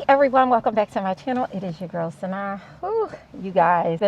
everyone, welcome back to my channel. It is your girl Sanaa. Whew, you guys, it's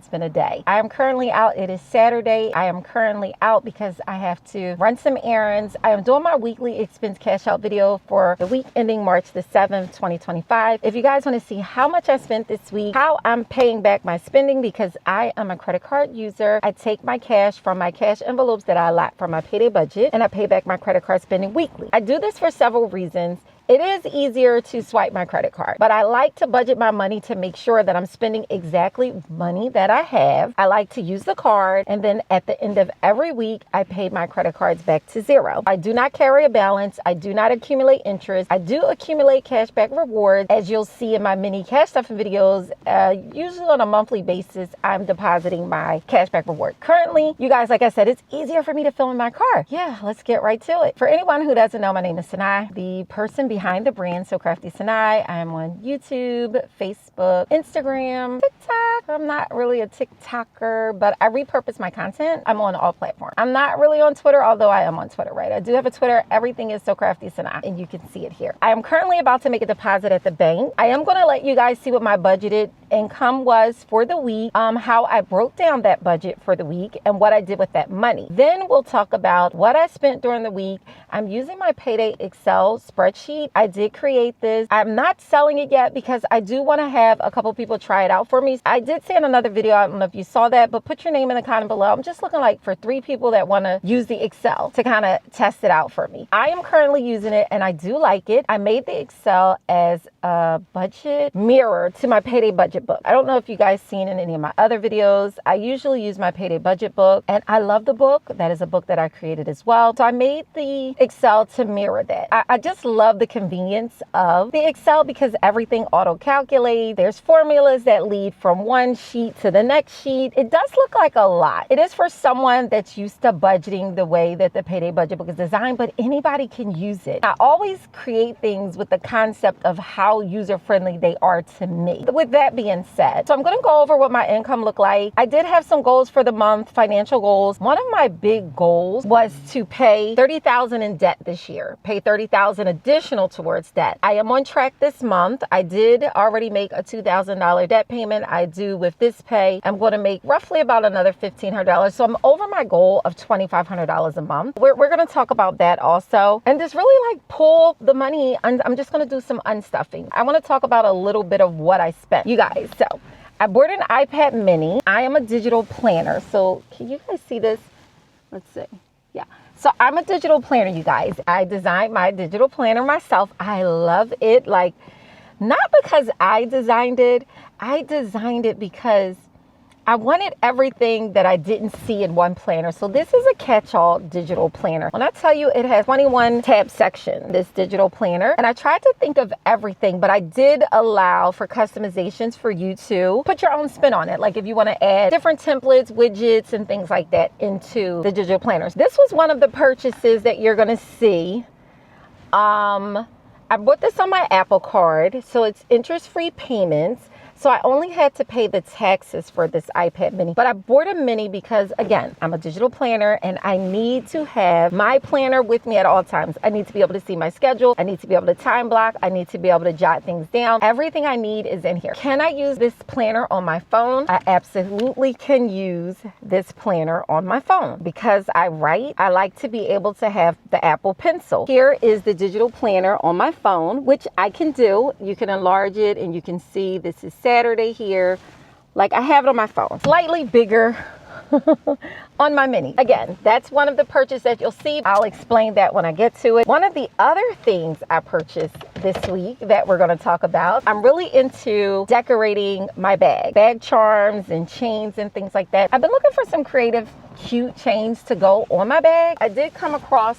been a day. I am currently out. It is Saturday. I am currently out because I have to run some errands. I am doing my weekly expense cash out video for the week ending March the 7th, 2025. If you guys want to see how much I spent this week, how I'm paying back my spending, because I am a credit card user, I take my cash from my cash envelopes that I allot from my payday budget and I pay back my credit card spending weekly. I do this for several reasons. It is easier to swipe my credit card, but I like to budget my money to make sure that I'm spending exactly money that I have. I like to use the card, and then at the end of every week, I pay my credit cards back to zero. I do not carry a balance. I do not accumulate interest. I do accumulate cashback rewards. As you'll see in my mini cash stuffing videos, usually on a monthly basis, I'm depositing my cashback reward. Currently, you guys, like I said, it's easier for me to film in my car. Yeah, let's get right to it. For anyone who doesn't know, my name is Sanaa, the person behind the brand So Crafty Sanaa. I am on YouTube, Facebook, Instagram, TikTok. I'm not really a TikToker, but I repurpose my content. I'm on all platforms. I'm not really on Twitter, although I am on Twitter, right? I do have a Twitter. Everything is So Crafty Sanaa, and you can see it here. I am currently about to make a deposit at the bank. I am going to let you guys see what my budgeted income was for the week, how I broke down that budget for the week, and what I did with that money. Then we'll talk about what I spent during the week. I'm using my Payday Excel spreadsheet. I did create this. I'm not selling it yet because I do want to have a couple people try it out for me. I did say in another video, I don't know if you saw that, but put your name in the comment below. I'm just looking like for 3 people that want to use the Excel to kind of test it out for me. I am currently using it and I do like it. I made the Excel as a budget mirror to my Payday Budget Book. I don't know if you guys seen in any of my other videos. I usually use my Payday Budget Book and I love the book. That is a book that I created as well. So I made the Excel to mirror that. I just love the convenience of the Excel because everything auto calculates. There's formulas that lead from one sheet to the next sheet. It does look like a lot. It is for someone that's used to budgeting the way that the Payday Budget Book is designed, but anybody can use it. I always create things with the concept of how user-friendly they are to me. With that being said, so I'm going to go over what my income looked like. I did have some goals for the month, financial goals. One of my big goals was to pay $30,000 in debt this year, pay $30,000 additional towards debt. I am on track this month. I did already make a $2,000 debt payment. I do with this pay. I'm going to make roughly about another $1,500. So I'm over my goal of $2,500 a month. We're going to talk about that also. And just really like pull the money. I'm just going to do some unstuffing. I want to talk about a little bit of what I spent. You guys, so I bought an iPad mini. I am a digital planner. So can you guys see this? Let's see. Yeah. So I'm a digital planner, you guys. I designed my digital planner myself. I love it. Like, not because I designed it because I wanted everything that I didn't see in one planner. So this is a catch-all digital planner. When I tell you it has 21 tab section, this digital planner, and I tried to think of everything, but I did allow for customizations for you to put your own spin on it. Like if you want to add different templates, widgets, and things like that into the digital planners. This was one of the purchases that you're going to see. I bought this on my Apple card, so it's interest-free payments. So I only had to pay the taxes for this iPad mini, but I bought a mini because, again, I'm a digital planner and I need to have my planner with me at all times. I need to be able to see my schedule. I need to be able to time block. I need to be able to jot things down. Everything I need is in here. Can I use this planner on my phone? I absolutely can use this planner on my phone because I write. I like to be able to have the Apple Pencil. Here is the digital planner on my phone, which I can do. You can enlarge it and you can see this is Saturday here. Like I have it on my phone, slightly bigger on my mini. Again, that's one of the purchases that you'll see. I'll explain that when I get to it. One of the other things I purchased this week that we're going to talk about, I'm really into decorating my bag charms and chains and things like that. I've been looking for some creative, cute chains to go on my bag. I did come across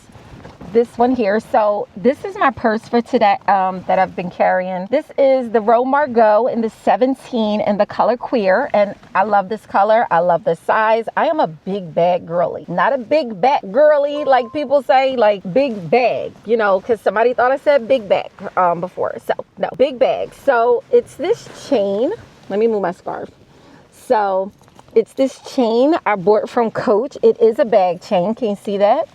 this one here. So this is my purse for today that I've been carrying. This is the Ro Margot in the 17 in the color queer, and I love this color. I love the size. I am a big bag girly, not a big bag girly like people say, like big bag, you know, because somebody thought I said big bag before. So no, big bag. So it's this chain. Let me move my scarf. So it's this chain I bought from Coach. It is a bag chain. Can you see that?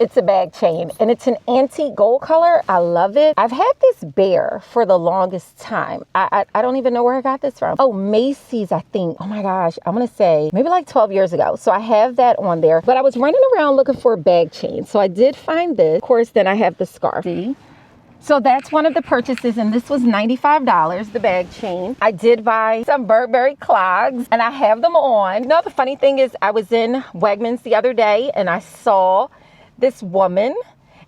It's a bag chain and it's an antique gold color. I love it. I've had this bear for the longest time. I don't even know where I got this from. Oh, Macy's, I think. Oh my gosh, I'm gonna say maybe like 12 years ago. So I have that on there, but I was running around looking for a bag chain. So I did find this. Of course, then I have the scarf. See? So that's one of the purchases, and this was $95, the bag chain. I did buy some Burberry clogs, and I have them on. You know, the funny thing is I was in Wegmans the other day, and I saw this woman,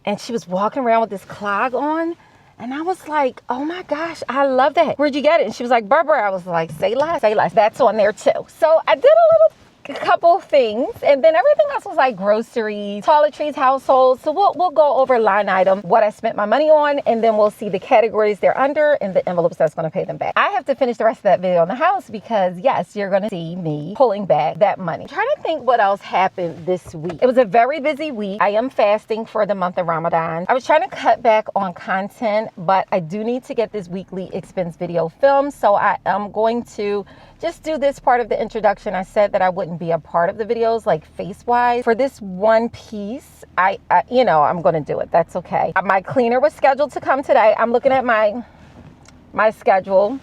and she was walking around with this clog on, and I was like, oh my gosh, I love that. Where'd you get it? And she was like, Burberry. I was like, say less, say less. That's on there too. So I did a couple things, and then everything else was like groceries, toiletries, household. So we'll go over line item what I spent my money on, and then we'll see the categories they're under and the envelopes that's going to pay them back. I have to finish the rest of that video on the house because yes, you're going to see me pulling back that money. I'm trying to think what else happened this week. It was a very busy week. I am fasting for the month of Ramadan. I was trying to cut back on content, but I do need to get this weekly expense video filmed, so I am going to just do this part of the introduction. I said that I wouldn't be a part of the videos like face wise. For this one piece, I you know, I'm going to do it. That's okay. My cleaner was scheduled to come today. I'm looking at my schedule.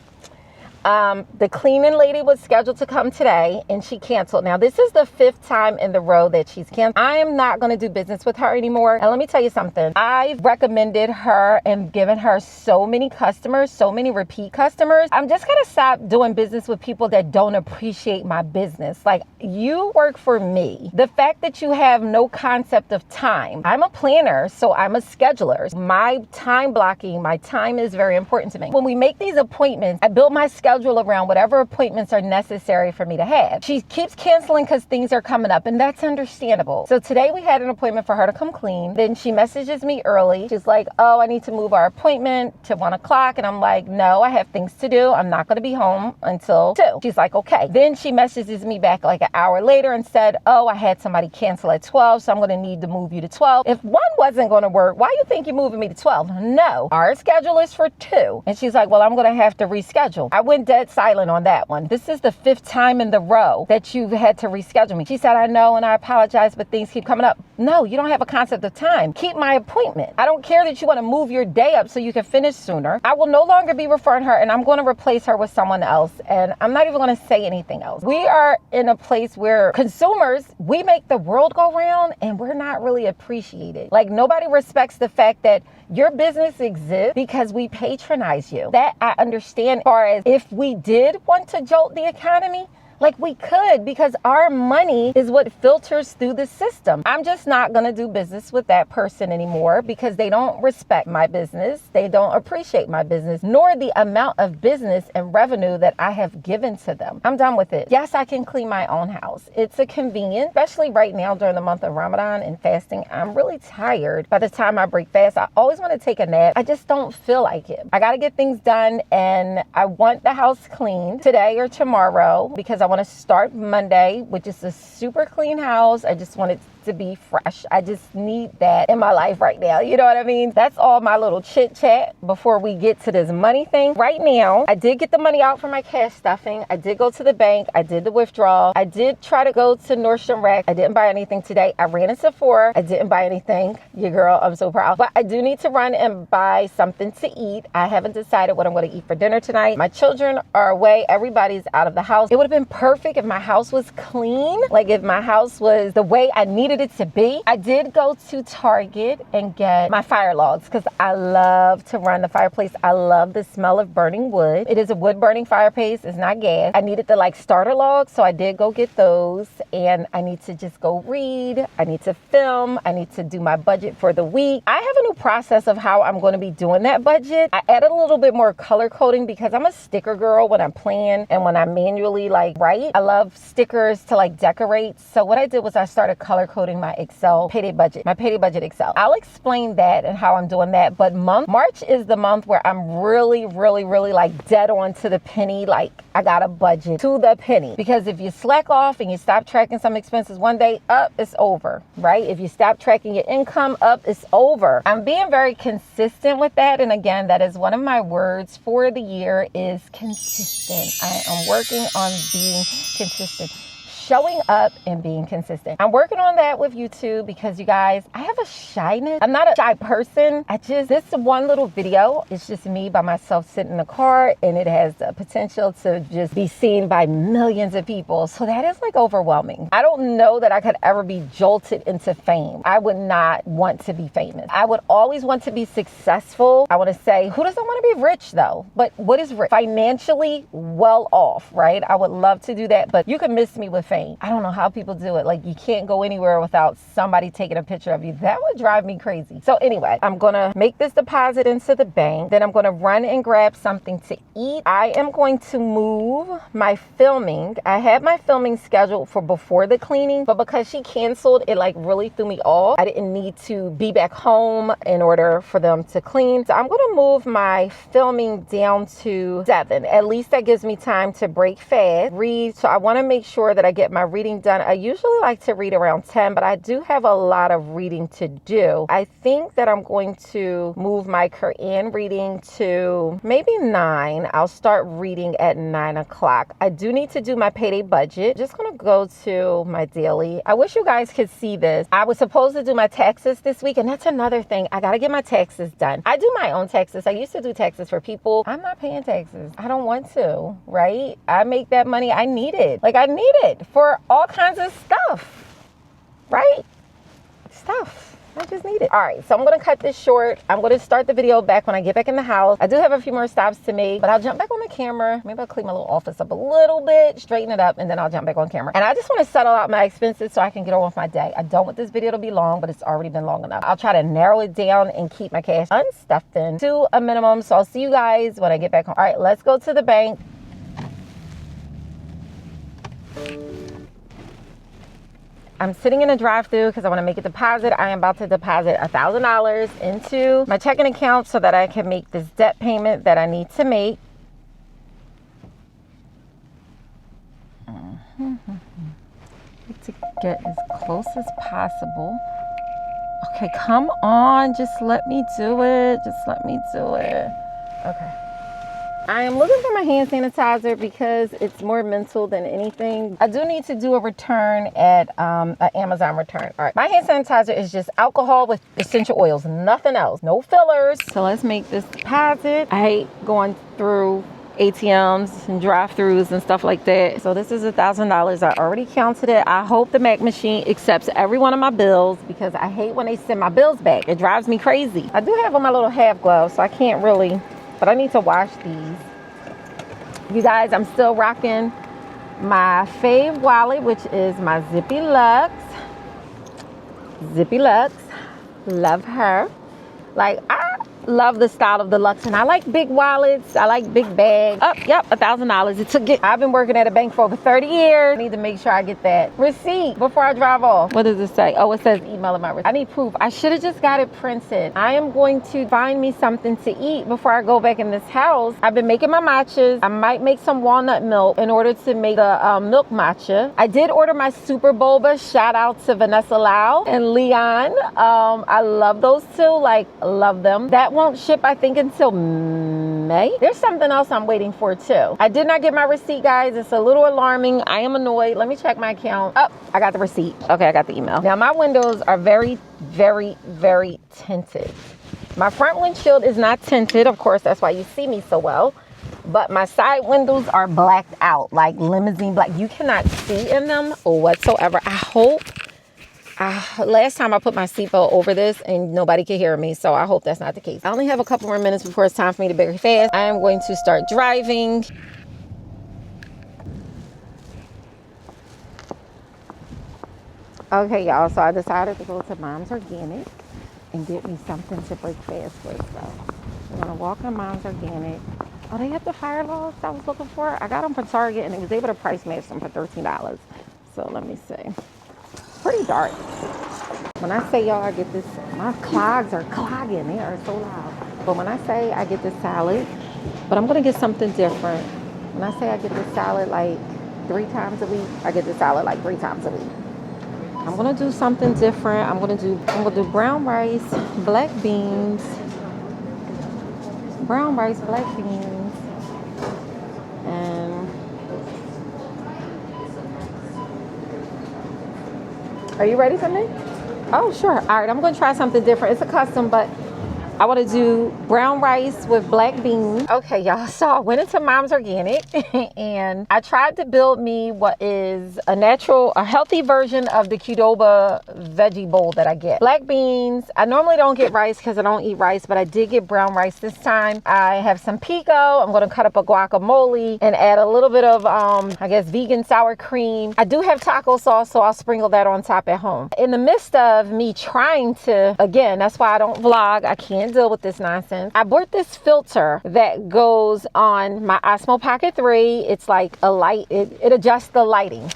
The cleaning lady was scheduled to come today and she canceled. Now, this is the 5th time in the row that she's canceled. I am not going to do business with her anymore. And let me tell you something. I've recommended her and given her so many customers, so many repeat customers. I'm just going to stop doing business with people that don't appreciate my business. Like, you work for me. The fact that you have no concept of time. I'm a planner, so I'm a scheduler. My time blocking, my time is very important to me. When we make these appointments, I build my schedule around whatever appointments are necessary for me to have. She keeps canceling because things are coming up, and that's understandable. So today we had an appointment for her to come clean. Then she messages me early. She's like, oh, I need to move our appointment to 1 o'clock. And I'm like, no, I have things to do. I'm not going to be home until 2. She's like, okay. Then she messages me back like an hour later and said, oh, I had somebody cancel at 12, so I'm going to need to move you to 12. If 1 wasn't going to work, why you think you're moving me to 12? No, our schedule is for 2. And she's like, well, I'm going to have to reschedule. I went dead silent on that one. This is the 5th time in the row that you've had to reschedule me. She said, I know, and I apologize, but things keep coming up. No, you don't have a concept of time. Keep my appointment. I don't care that you want to move your day up so you can finish sooner. I will no longer be referring her, and I'm going to replace her with someone else. And I'm not even going to say anything else. We are in a place where consumers, we make the world go round, and we're not really appreciated. Like, nobody respects the fact that your business exists because we patronize you. That I understand. As far as if we did want to jolt the economy, like, we could, because our money is what filters through the system. I'm just not going to do business with that person anymore because they don't respect my business. They don't appreciate my business, nor the amount of business and revenue that I have given to them. I'm done with it. Yes, I can clean my own house. It's a convenience, especially right now during the month of Ramadan and fasting. I'm really tired. By the time I break fast, I always want to take a nap. I just don't feel like it. I got to get things done, and I want the house clean today or tomorrow because I want to start Monday, which is a super clean house. I just want it to be fresh. I just need that in my life right now. You know what I mean? That's all my little chit chat before we get to this money thing. Right now, I did get the money out for my cash stuffing. I did go to the bank. I did the withdrawal. I did try to go to Nordstrom Rack. I didn't buy anything today. I ran into Sephora. I didn't buy anything. Your girl, I'm so proud. But I do need to run and buy something to eat. I haven't decided what I'm going to eat for dinner tonight. My children are away. Everybody's out of the house. It would have been perfect if my house was clean. Like, if my house was the way I needed it to be. I did go to Target and get my fire logs because I love to run the fireplace. I love the smell of burning wood. It is a wood burning fireplace. It's not gas. I needed the starter logs, so I did go get those, and I need to just go read. I need to film. I need to do my budget for the week. I have a new process of how I'm going to be doing that budget. I added a little bit more color coding because I'm a sticker girl when I plan and when I manually write. I love stickers to decorate. So what I did was I started color coding my Excel Payday Budget Excel. I'll explain that and how I'm doing that. But March is the month where I'm really dead on to the penny. I got a budget to the penny, because if you slack off and you stop tracking some expenses one day, up, it's over, right? If you stop tracking your income, up, it's over. I'm being very consistent with that. And again, that is one of my words for the year, is consistent. I am working on being consistent. showing up and being consistent. I'm working on that with YouTube because you guys, I have a shyness. I'm not a shy person. This one little video, it's just me by myself sitting in the car, and it has the potential to just be seen by millions of people. So that is like overwhelming. I don't know that I could ever be jolted into fame. I would not want to be famous. I would always want to be successful. I want to say, who doesn't want to be rich though? But what is rich? Financially well off, right? I would love to do that, but you can miss me with fame. I don't know how people do it. Like, you can't go anywhere without somebody taking a picture of you. That would drive me crazy. So anyway, I'm gonna make this deposit into the bank. Then I'm gonna run and grab something to eat. I am going to move my filming. I had my filming scheduled for before the cleaning, but because she canceled, it like really threw me off. I didn't need to be back home in order for them to clean. So I'm gonna move my filming down to 7. At least that gives me time to break fast, read. So I wanna make sure that I get my reading done. I usually like to read around 10, but I do have a lot of reading to do. I think that I'm going to move my Quran reading to maybe 9. I'll start reading at 9 o'clock. I do need to do my payday budget. Just gonna go to my daily. I wish you guys could see this. I was supposed to do my taxes this week, and that's another thing. I gotta get my taxes done. I do my own taxes. I used to do taxes for people. I'm not paying taxes. I don't want to, right? I make that money. I need it. Like, I need it for all kinds of stuff, right? Stuff. I just need it. All right, so I'm gonna cut this short. I'm gonna start the video back when I get back in the house. I do have a few more stops to make, but I'll jump back on the camera. Maybe I'll clean my little office up a little bit, straighten it up, and then I'll jump back on camera. And I just wanna settle out my expenses so I can get on with my day. I don't want this video to be long, but it's already been long enough. I'll try to narrow it down and keep my cash unstuffing to a minimum. So I'll see you guys when I get back home. All right, let's go to the bank. I'm sitting in a drive-thru because I want to make a deposit. I am about to deposit $1,000 into my checking account so that I can make this debt payment that I need to make. To get as close as possible. Okay, come on, just let me do it. Just let me do it. Okay. I am looking for my hand sanitizer because it's more mental than anything. I do need to do a return at an Amazon return. All right, my hand sanitizer is just alcohol with essential oils, nothing else, no fillers. So let's make this deposit. I hate going through ATMs and drive-thrus and stuff like that. So this is $1,000. I already counted it. I hope the Mac machine accepts every one of my bills because I hate when they send my bills back. It drives me crazy. I do have on my little half gloves, so I can't really, but I need to wash these. You guys, I'm still rocking my fave wallet, which is my Zippy Lux. Zippy Lux, love her. Like, I love the style of the Lux, and I like big wallets. I like big bags. Oh, yep, $1,000. It took it. I've been working at a bank for over 30 years. I need to make sure I get that receipt before I drive off. What does it say? Oh, it says email in my receipt. I need proof. I should have just got it printed. I am going to find me something to eat before I go back in this house. I've been making my matchas. I might make some walnut milk in order to make a milk matcha. I did order my super boba. Shout out to Vanessa Lau and Leon. I love those two. Like, love them. That won't ship, I think, until May. There's something else I'm waiting for too. I did not get my receipt, guys. It's a little alarming. I am annoyed. Let me check my account. Oh, I got the receipt. Okay, I got the email. Now my windows are very, very, very tinted. My front windshield is not tinted. Of course, that's why you see me so well. But my side windows are blacked out, like limousine black. You cannot see in them whatsoever. I hope. Last time I put my seatbelt over this and nobody could hear me, so I hope that's not the case. I only have a couple more minutes before it's time for me to break fast. I am going to start driving. Okay, y'all, so I decided to go to Mom's Organic and get me something to break fast with. So I'm gonna walk in Mom's Organic. Oh, they have the fire logs I was looking for. I got them from Target and they was able to price match them for $13. So let me see. Pretty dark. When I say, y'all, I get this, my clogs are clogging. They are so loud. But when I say I get this salad, but I'm going to get something different. When I say I get this salad like 3 times a week, I get this salad like 3 times a week. I'm going to do something different. I'm going to do brown rice, black beans, brown rice, black beans, and Are you ready for me? Oh, sure. All right, I'm going to try something different. It's a custom, but I want to do brown rice with black beans. Okay, y'all, so I went into Mom's Organic and I tried to build me what is a healthy version of the Qdoba veggie bowl that I get. Black beans. I normally don't get rice because I don't eat rice, but I did get brown rice this time. I have some pico. I'm going to cut up a guacamole and add a little bit of, I guess, vegan sour cream. I do have taco sauce, so I'll sprinkle that on top at home. In the midst of me trying to, again, that's why I don't vlog. I can't deal with this nonsense. I bought this filter that goes on my Osmo Pocket 3. It's like a light. It adjusts the lighting.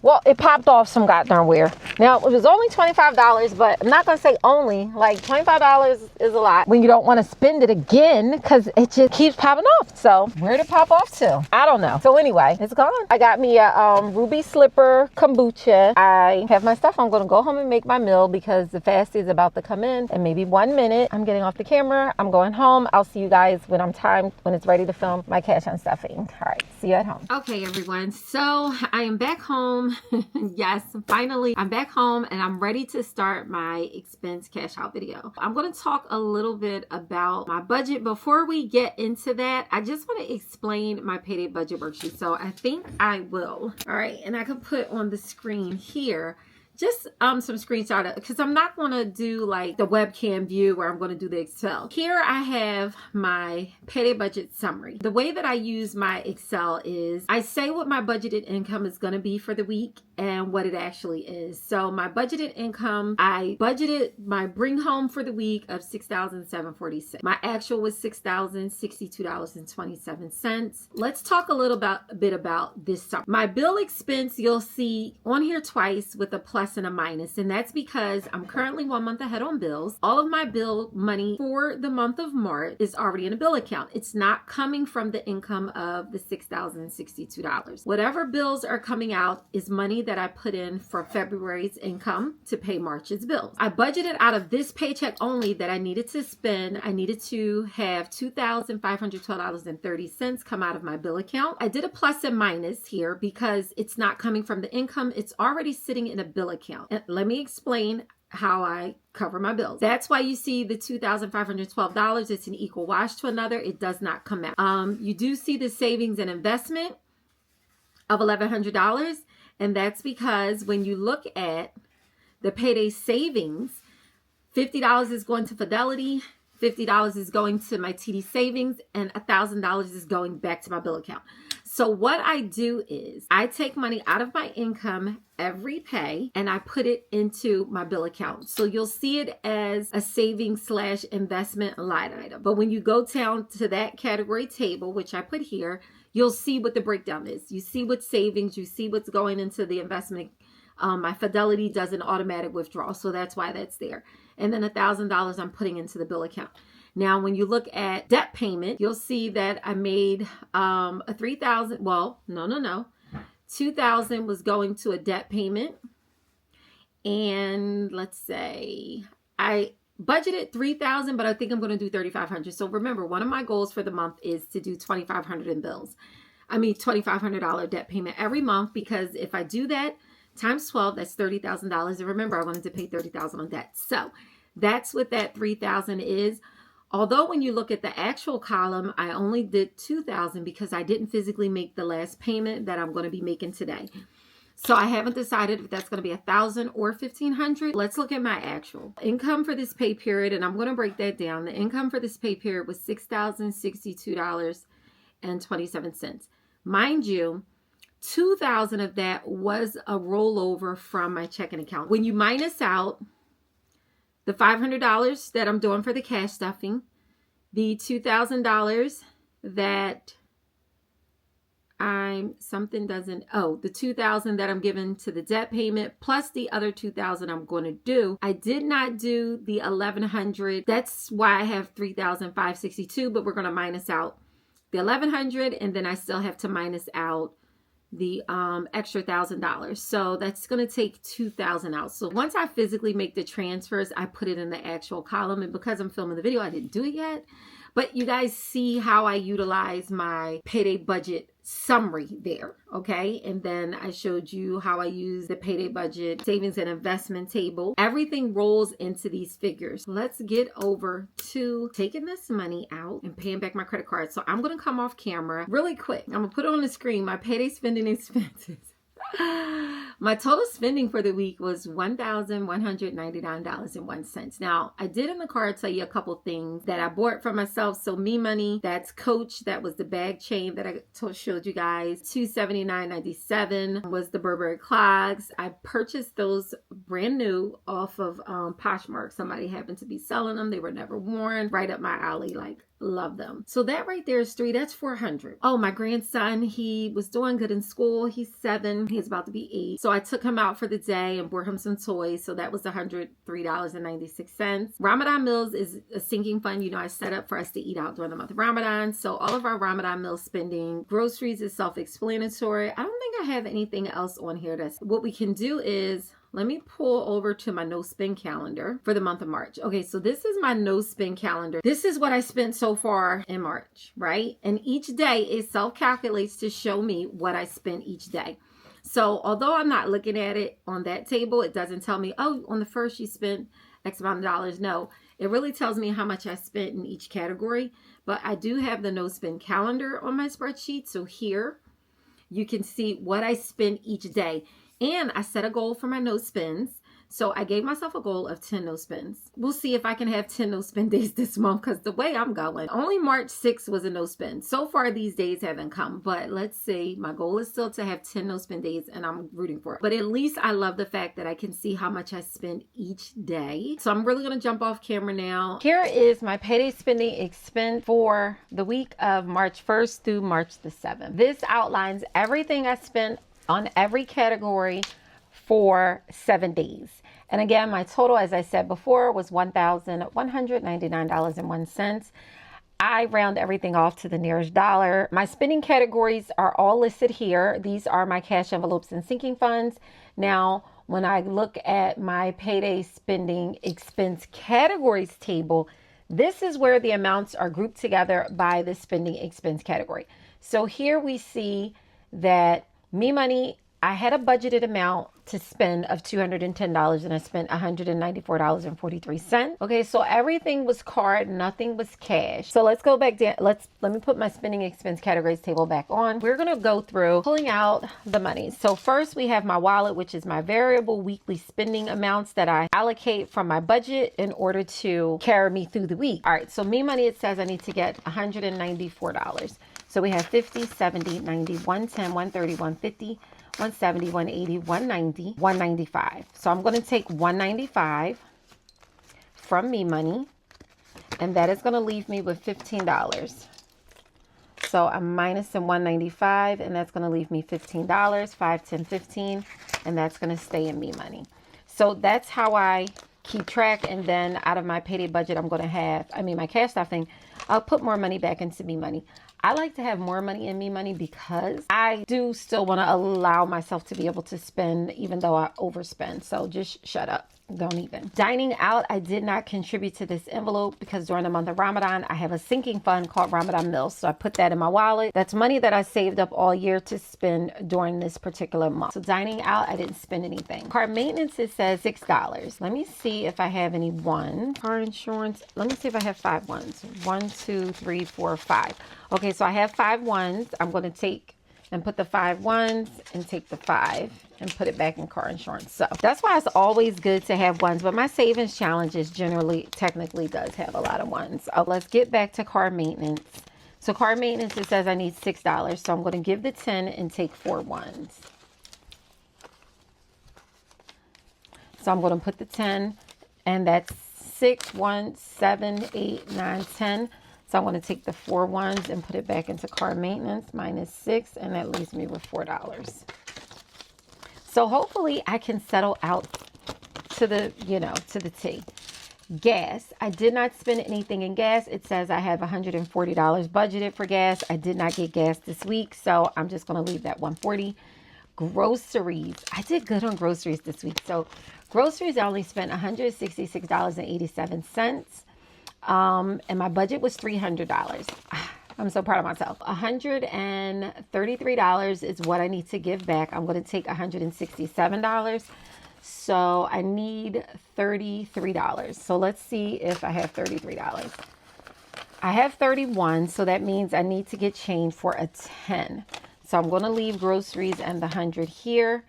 Well, it popped off some goddamn where. Now, it was only $25, but I'm not going to say only. Like, $25 is a lot when you don't want to spend it again because it just keeps popping off. So, where'd it pop off to? I don't know. So, anyway, it's gone. I got me a Ruby Slipper kombucha. I have my stuff. I'm going to go home and make my meal because the fast is about to come in maybe 1 minute. I'm getting off the camera. I'm going home. I'll see you guys when it's ready to film my cash unstuffing. All right. See you at home. Okay, everyone. So, I am back home. Yes, finally I'm back home and I'm ready to start my expense cash out video. I'm going to talk a little bit about my budget. Before we get into that, I just want to explain my payday budget worksheet. So I think I will. All right, and I can put on the screen here just some screenshot because I'm not going to do like the webcam view where I'm going to do the Excel. Here I have my payday budget summary. The way that I use my Excel is I say what my budgeted income is going to be for the week and what it actually is. So my budgeted income, I budgeted my bring home for the week of $6,746. My actual was $6,062.27. Let's talk a little bit about this summary. My bill expense you'll see on here twice with a plus and a minus, and that's because I'm currently 1 month ahead on bills. All of my bill money for the month of March is already in a bill account. It's not coming from the income of the $6,062. Whatever bills are coming out is money that I put in for February's income to pay March's bills. I budgeted out of this paycheck only that I needed to spend. I needed to have $2,512.30 come out of my bill account. I did a plus and minus here because it's not coming from the income. It's already sitting in a bill account. And let me explain how I cover my bills. That's why you see the $2,512. It's an equal wash to another. It does not come out. You do see the savings and investment of $1,100. And that's because when you look at the payday savings, $50 is going to Fidelity, $50 is going to my TD savings, and $1,000 is going back to my bill account. So what I do is I take money out of my income every pay and I put it into my bill account. So you'll see it as a savings / investment line item. But when you go down to that category table, which I put here, you'll see what the breakdown is. You see what's savings, you see what's going into the investment. My Fidelity does an automatic withdrawal, so that's why that's there. And then $1,000 I'm putting into the bill account. Now, when you look at debt payment, you'll see that I made a $3,000. Well, no. $2,000 was going to a debt payment. And let's say I budgeted $3,000, but I think I'm going to do $3,500. So remember, one of my goals for the month is to do $2,500 in bills. I mean, $2,500 debt payment every month, because if I do that times 12, that's $30,000. And remember, I wanted to pay $30,000 on debt. So that's what that $3,000 is. Although when you look at the actual column, I only did $2,000 because I didn't physically make the last payment that I'm going to be making today. So I haven't decided if that's going to be $1,000 or $1,500. Let's look at my actual income for this pay period, and I'm going to break that down. The income for this pay period was $6,062.27. Mind you, $2,000 of that was a rollover from my checking account. When you minus out the $500 that I'm doing for the cash stuffing, the $2,000 that the $2,000 that I'm giving to the debt payment, plus the other $2,000 I'm going to do. I did not do the $1,100. That's why I have $3,562, but we're going to minus out the $1,100, and then I still have to minus out the extra $1,000. So that's going to take $2,000 out. So once I physically make the transfers, I put it in the actual column. And because I'm filming the video, I didn't do it yet. But you guys see how I utilize my payday budget summary there, okay? And then I showed you how I use the payday budget savings and investment table. Everything rolls into these figures. Let's get over to taking this money out and paying back my credit card. So I'm going to come off camera really quick. I'm going to put on the screen my payday spending expenses. My total spending for the week was $1,199.01. Now, I did in the card tell you a couple things that I bought for myself. So Me Money, that's Coach. That was the bag chain that I showed you guys. $279.97 was the Burberry clogs. I purchased those brand new off of Poshmark. Somebody happened to be selling them. They were never worn. Right up my alley. Like, love them. So that right there is $3. That's $400. Oh, my grandson, he was doing good in school. He's 7. He's about to be 8. So I took him out for the day and bought him some toys. So that was $103.96. Ramadan meals is a sinking fund. You know, I set up for us to eat out during the month of Ramadan. So all of our Ramadan meal spending, groceries is self-explanatory. I don't think I have anything else on here. That's what we can do is, let me pull over to my no spend calendar for the month of March. Okay, so this is my no spend calendar. This is what I spent so far in March, right? And each day it self-calculates to show me what I spent each day. So although I'm not looking at it on that table, it doesn't tell me, oh, on the first you spent X amount of dollars. No, it really tells me how much I spent in each category. But I do have the no spend calendar on my spreadsheet. So here you can see what I spend each day. And I set a goal for my no spends. So I gave myself a goal of 10 no spends. We'll see if I can have 10 no spend days this month, because the way I'm going, only March 6th was a no spend. So far, these days haven't come, but let's see. My goal is still to have 10 no spend days, and I'm rooting for it. But at least I love the fact that I can see how much I spend each day. So I'm really going to jump off camera now. Here is my payday spending expense for the week of March 1st through March the 7th. This outlines everything I spent on every category for 7 days. And again, my total, as I said before, was $1,199.01. I round everything off to the nearest dollar. My spending categories are all listed here. These are my cash envelopes and sinking funds. Now, when I look at my payday spending expense categories table, this is where the amounts are grouped together by the spending expense category. So here we see that Me Money, I had a budgeted amount to spend of $210 and I spent $194.43. Okay, so everything was card, nothing was cash. So let's go back down. Let me put my spending expense categories table back on. We're gonna go through pulling out the money. So first we have my wallet, which is my variable weekly spending amounts that I allocate from my budget in order to carry me through the week. All right, so Me Money, it says I need to get $194. So we have 50, 70, 90, 110, 130, 150, 170, 180, 190, 195. So I'm going to take 195 from Me Money, and that is going to leave me with $15. So I'm minusing 195, and that's going to leave me $15, 5, 10, 15, and that's going to stay in Me Money. So that's how I keep track. And then out of my payday budget, I'm going to have, my cash stuffing, I'll put more money back into Me Money. I like to have more money in Me Money because I do still want to allow myself to be able to spend even though I overspend. So just shut up. Don't even. Dining out, I did not contribute to this envelope because during the month of Ramadan, I have a sinking fund called Ramadan Meals. So I put that in my wallet. That's money that I saved up all year to spend during this particular month. So dining out, I didn't spend anything. Car maintenance, it says $6. Let me see if I have any ones. Car insurance, let me see if I have 5 ones. 1, 2, 3, 4, 5. Okay, so I have 5 ones. I'm going to take and put the 5 ones and take the 5 and put it back in car insurance. So that's why it's always good to have ones, but my savings challenges technically does have a lot of ones. Let's get back to car maintenance. So car maintenance, it says I need $6. So I'm going to give the 10 and take 4 ones. So I'm going to put the 10, and that's 6, 1, 7, 8, 9, 10. So I'm going to take the 4 ones and put it back into car maintenance, minus 6, and that leaves me with $4. So hopefully I can settle out to the, to the T. Gas, I did not spend anything in gas. It says I have $140 budgeted for gas. I did not get gas this week, so I'm just going to leave that $140. Groceries, I did good on groceries this week. So groceries, I only spent $166.87. And my budget was $300. I'm so proud of myself. $133 is what I need to give back. I'm going to take $167. So I need $33. So let's see if I have $33. I have 31, so that means I need to get change for a 10. So I'm going to leave groceries and the 100 here,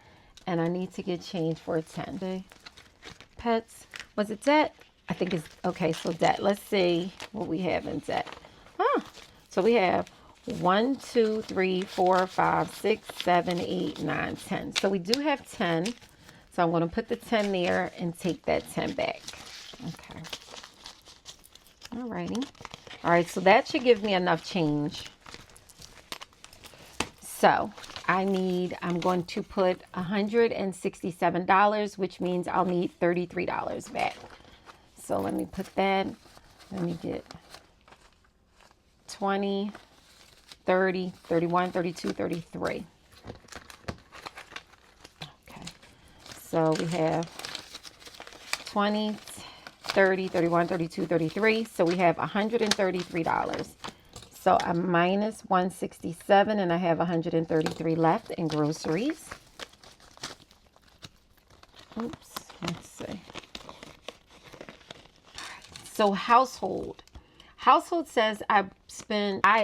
and I need to get change for a 10. Pets, was it debt? I think it's okay. So debt. Let's see what we have in debt. So we have 1, 2, 3, 4, 5, 6, 7, 8, 9, 10. So we do have 10. So I'm going to put the 10 there and take that 10 back. Okay. Alrighty. All right, so that should give me enough change. So I'm going to put $167, which means I'll need $33 back. So let me put that. Let me get 20, 30, 31, 32, 33. Okay. So we have 20, 30, 31, 32, 33. So we have $133. So I'm minus 167 and I have 133 left in groceries. Oops, let's see. So household says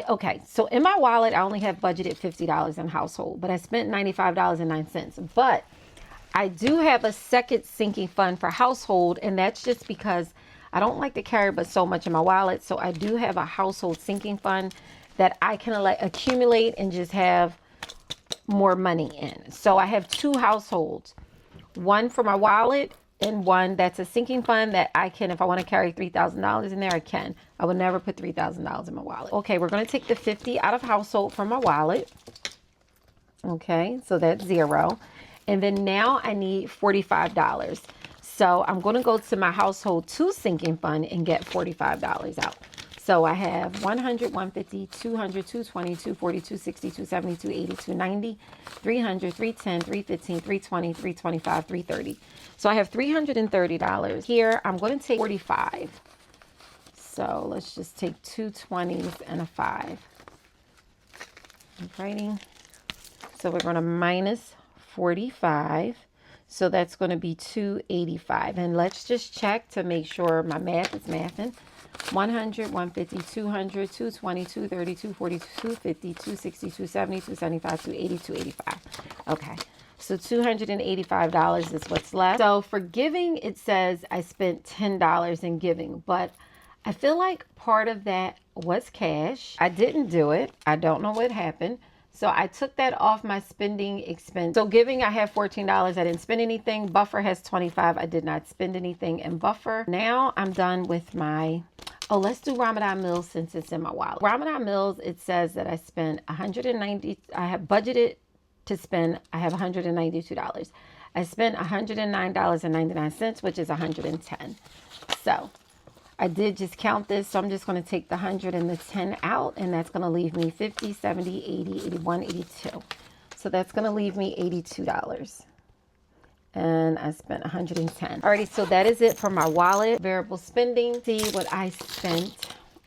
okay, so in my wallet, I only have budgeted $50 in household, but I spent $95.09. But I do have a second sinking fund for household, and that's just because I don't like to carry but so much in my wallet. So I do have a household sinking fund that I can accumulate and just have more money in. So I have two households, one for my wallet and one that's a sinking fund that I can, if I want to carry $3,000 in there, I can. I would never put $3,000 in my wallet. Okay, we're going to take the 50 out of household from my wallet. Okay, so that's 0. And then now I need $45. So I'm going to go to my household 2 sinking fund and get $45 out. So I have 100, 150, 200, 220, 240, 260, 270, 280, 290, 300, 310, 315, 320, 325, 330. So I have $330 here. I'm going to take 45. So let's just take 2 20s and a 5. Writing. So we're going to minus 45. So that's going to be 285. And let's just check to make sure my math is mathing. 100, 150, 200, 220, 230, 240, 250, 260, 270, 275, 280, 285. Okay. So $285 is what's left. So for giving, it says I spent $10 in giving, but I feel like part of that was cash. I didn't do it. I don't know what happened. So I took that off my spending expense. So giving, I have $14. I didn't spend anything. Buffer has 25. I did not spend anything in buffer. Now I'm done with my, let's do Ramadan meals since it's in my wallet. Ramadan meals, it says that I spent 190. I have budgeted to spend, I have $192. I spent $109.99, which is 110. So I did just count this, so I'm just going to take the 100 and the 10 out, and that's going to leave me 50, 70, 80, 81, 82. So that's going to leave me $82. And I spent 110. Alrighty, so that is it for my wallet. Variable spending. See what I spent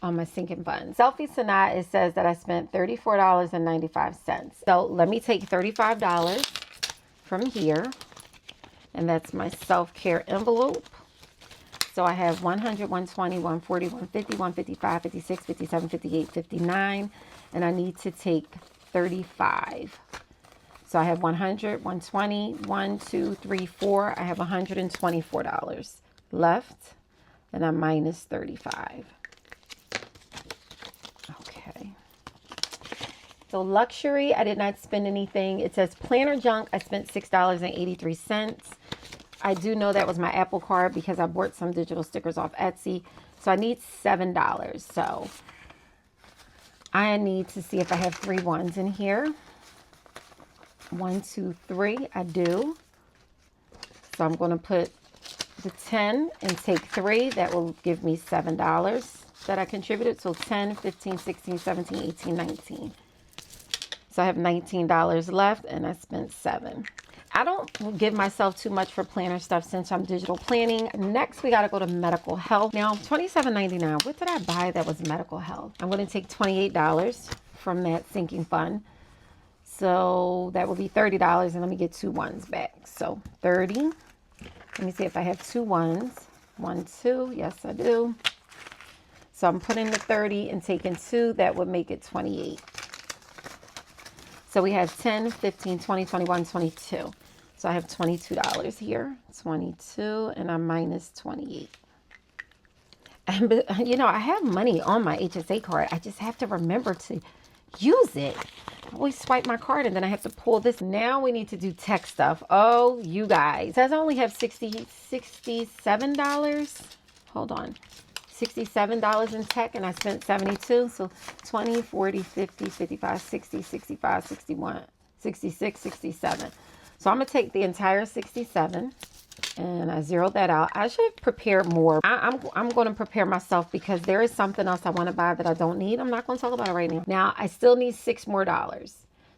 on my sinking fund. Selfie Sanaa, it says that I spent $34.95. So let me take $35 from here, and that's my self-care envelope. So I have 100, 120, 140, 150, 155, 56, 57, 58, 59, and I need to take 35. So I have 100, 120, 1, 2, 3, 4. I have $124 left, and I'm minus 35. Okay. So luxury, I did not spend anything. It says planner junk. I spent $6.83. I do know that was my Apple card because I bought some digital stickers off Etsy. So I need $7. So I need to see if I have 3 ones in here. 1, 2, 3. I do. So I'm going to put the 10 and take 3. That will give me $7 that I contributed. So 10, 15, 16, 17, 18, 19. So I have $19 left and I spent $7. I don't give myself too much for planner stuff since I'm digital planning. Next, we got to go to medical health. Now, $27.99. What did I buy that was medical health? I'm going to take $28 from that sinking fund. So that will be $30, and let me get 2 ones back. So 30. Let me see if I have 2 ones. 1, 2. Yes, I do. So I'm putting the 30 and taking 2. That would make it 28. So we have 10, 15, 20, 21, 22. So I have $22 here. 22, and I'm minus 28. And, you know, I have money on my HSA card. I just have to remember to use it. I always swipe my card, and then I have to pull this. Now we need to do tech stuff. Oh, you guys. It says I only have $67. Hold on. $67 in tech, and I spent 72. So 20, 40, 50, 55, 60, 65, 61, 66, 67. So I'm going to take the entire 67 and I zeroed that out. I should prepare more. I'm going to prepare myself because there is something else I want to buy that I don't need. I'm not going to talk about it right now. Now, I still need $6 more.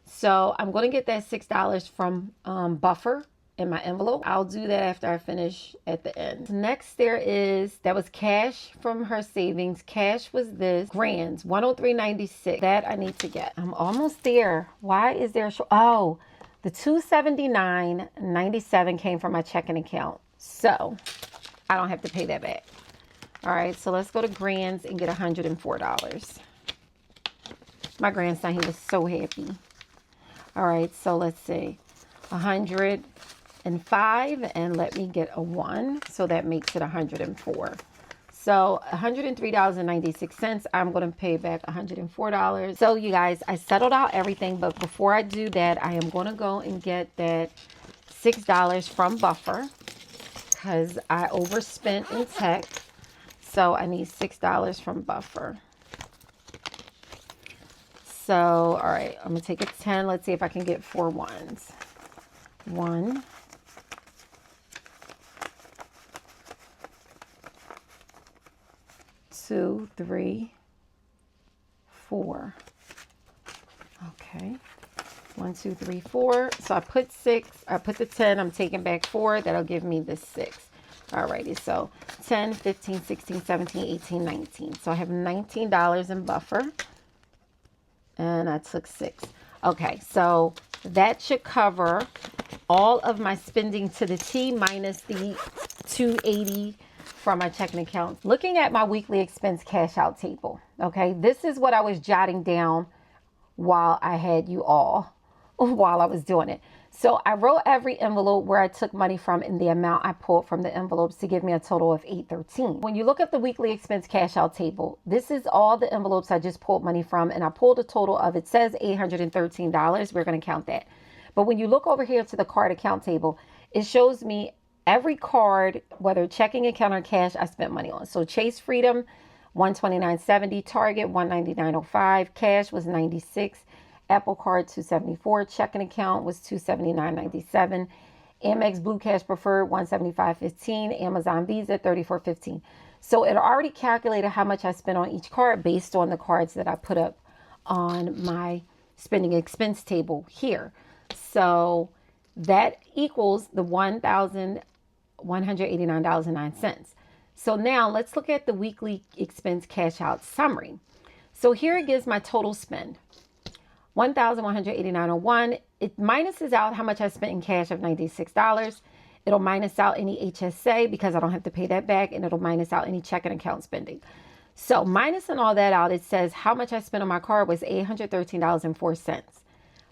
So I'm going to get that $6 from Buffer in my envelope. I'll do that after I finish at the end. Next, that was cash from her savings. Cash was this. Grands, 103.96. That I need to get. I'm almost there. Why is there oh, the $279.97 came from my checking account. So I don't have to pay that back. All right, so let's go to Grands and get $104. My grandson, he was so happy. All right, so let's see. 105, and let me get a 1. So that makes it 104. So $103.96. I'm going to pay back $104. So you guys, I settled out everything, but before I do that, I am going to go and get that $6 from Buffer because I overspent in tech. So I need $6 from Buffer. So, all right, I'm going to take a 10. Let's see if I can get 4 ones. 1. 2, 3, 4. Okay. 1, 2, 3, 4. So I put 6. I put the 10. I'm taking back 4. That'll give me the 6. Alrighty. So 10, 15, 16, 17, 18, 19. So I have $19 in Buffer. And I took 6. Okay. So that should cover all of my spending to the T minus the $280 from my checking account. Looking at my weekly expense cash out table. Okay. This is what I was jotting down while I had you all, while I was doing it. So I wrote every envelope where I took money from and the amount I pulled from the envelopes to give me a total of $813. When you look at the weekly expense cash out table, this is all the envelopes I just pulled money from, and I pulled a total of, it says $813. We're going to count that. But when you look over here to the card account table, it shows me every card, whether checking account or cash, I spent money on. So Chase Freedom, $129.70, Target, $199.05, cash was $96. Apple Card, $274. Checking account was $279.97. Amex Blue Cash Preferred, $175.15. Amazon Visa, $34.15. So it already calculated how much I spent on each card based on the cards that I put up on my spending expense table here. So that equals the $1,189.09. So now let's look at the weekly expense cash out summary. So here it gives my total spend. $1,189.01. It minuses out how much I spent in cash of $96. It'll minus out any HSA because I don't have to pay that back, and it'll minus out any checking account spending. So minusing all that out, it says how much I spent on my card was $813.04.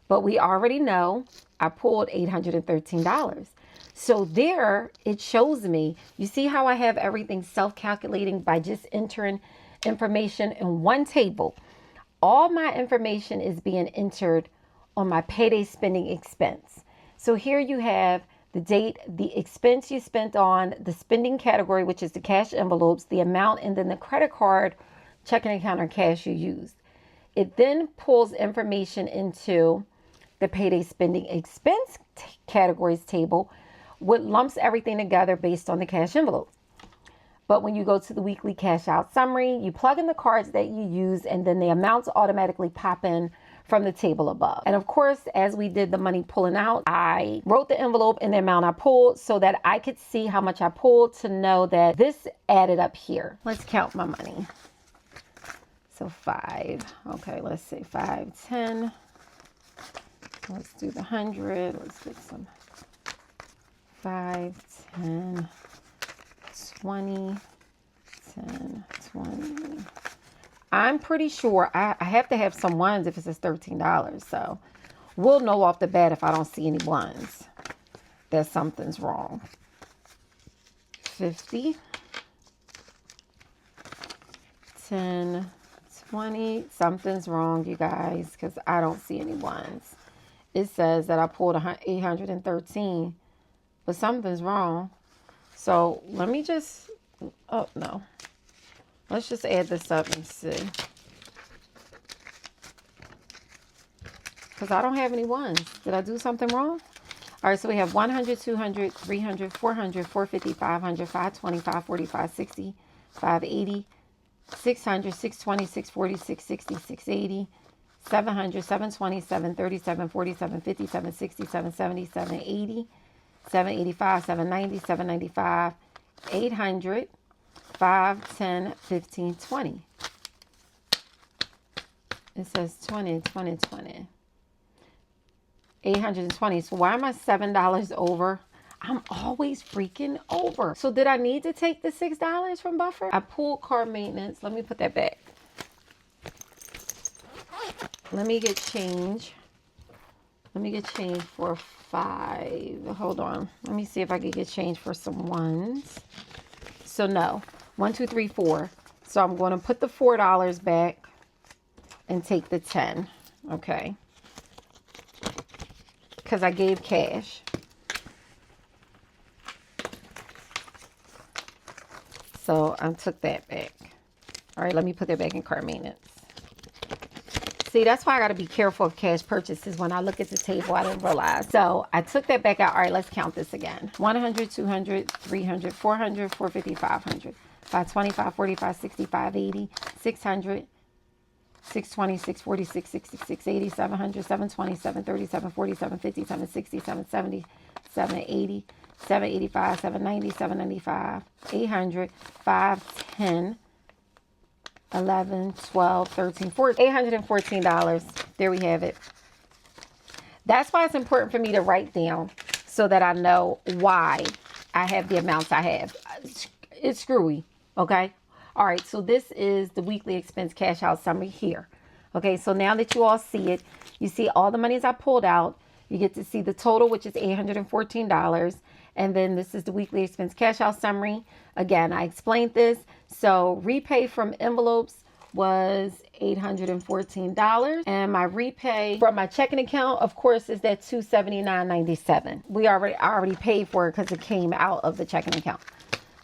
But we already know I pulled $813. So there it shows me, you see how I have everything self-calculating by just entering information in one table. All my information is being entered on my payday spending expense. So here you have the date, the expense you spent on, the spending category, which is the cash envelopes, the amount, and then the credit card, checking account, or cash you used. It then pulls information into the payday spending expense categories table, which lumps everything together based on the cash envelopes. But when you go to the weekly cash out summary, you plug in the cards that you use, and then the amounts automatically pop in from the table above. And of course, as we did the money pulling out, I wrote the envelope and the amount I pulled so that I could see how much I pulled to know that this added up here. Let's count my money. So 5. Okay, let's say 5, 10. Let's do the 100. Let's get some 5, 10, 20, 10, 20. I'm pretty sure I have to have some ones if it says $13. So we'll know off the bat if I don't see any ones that something's wrong. 50, 10, 20. Something's wrong, you guys, because I don't see any ones. It says that I pulled 813, but something's wrong. So let me just, oh no. Let's just add this up and see. Because I don't have any ones. Did I do something wrong? All right, so we have 100, 200, 300, 400, 450, 500, 520, 540, 560, 580, 600, 620, 640, 660, 680, 700, 720, 730, 740, 750, 760, 770, 780, 785, 790, 795, 800, 5, 10, 15, 20. It says 20, 20, 20. 820. So why am I $7 over? I'm always freaking over. So did I need to take the $6 from buffer? I pulled car maintenance. Let me put that back. Let me get change. Let me get change for 5. Hold on. Let me see if I can get change for some ones. So no. 1, 2, 3, 4. So I'm going to put the $4 back and take the 10. Okay. Because I gave cash. So I took that back. All right, let me put that back in car maintenance. See, that's why I got to be careful of cash purchases. When I look at the table, I didn't realize. So I took that back out. All right, let's count this again. 100, 200, 300, 400, 450, 500, 520, 540, 560, 580, 600, 620, 640, 660, 680, 700, 720, 730, 740, 750, 760, 770, 780, 785, 790, 795, 800, 5, 10, 11, 12, 13, 14, $814. There we have it. That's why it's important for me to write down so that I know why I have the amounts I have. It's screwy, okay? All right, so this is the weekly expense cash out summary here. Okay, so now that you all see it, you see all the monies I pulled out. You get to see the total, which is $814. And then this is the weekly expense cash out summary. Again, I explained this. So repay from envelopes was $814. And my repay from my checking account, of course, is that $279.97. I already paid for it because it came out of the checking account.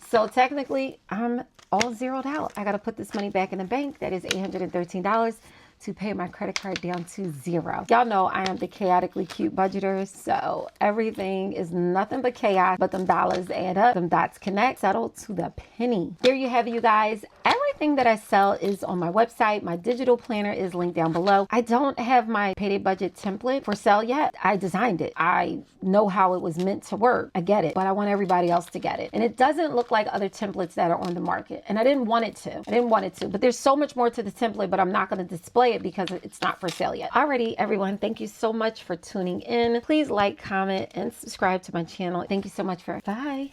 So technically, I'm all zeroed out. I got to put this money back in the bank. That is $813 to pay my credit card down to 0. Y'all know I am the chaotically cute budgeter, so everything is nothing but chaos, but them dollars add up, them dots connect, settle to the penny. There you have it, you guys. Everything that I sell is on my website. My digital planner is linked down below. I don't have my payday budget template for sale yet. I designed it. I know how it was meant to work. I get it, but I want everybody else to get it. And it doesn't look like other templates that are on the market. And I didn't want it to. But there's so much more to the template, but I'm not going to display it because it's not for sale yet. Alrighty, everyone, thank you so much for tuning in. Please like, comment, and subscribe to my channel. Thank you so much bye.